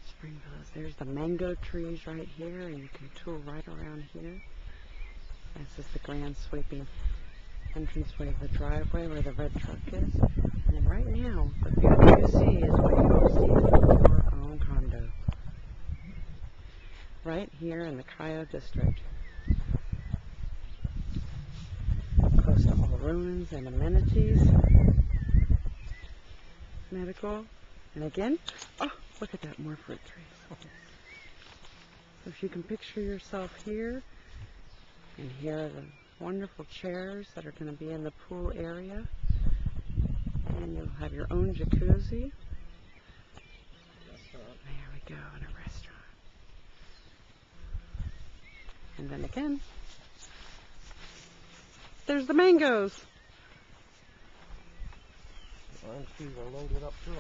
Spring Villas. There's the mango trees right here, and you can tour right around here. This is the grand sweeping entranceway of the driveway where the red truck is. And right now, the view that you see is what you will see from your own condo. Right here in the Condo district. Close to all ruins and amenities. Medical. And again, oh, look at that, more fruit trees. So if you can picture yourself here, and here are the wonderful chairs that are going to be in the pool area. And you'll have your own jacuzzi. There we go, and a restaurant. And then again, there's the mangoes. Orange trees are loaded up too.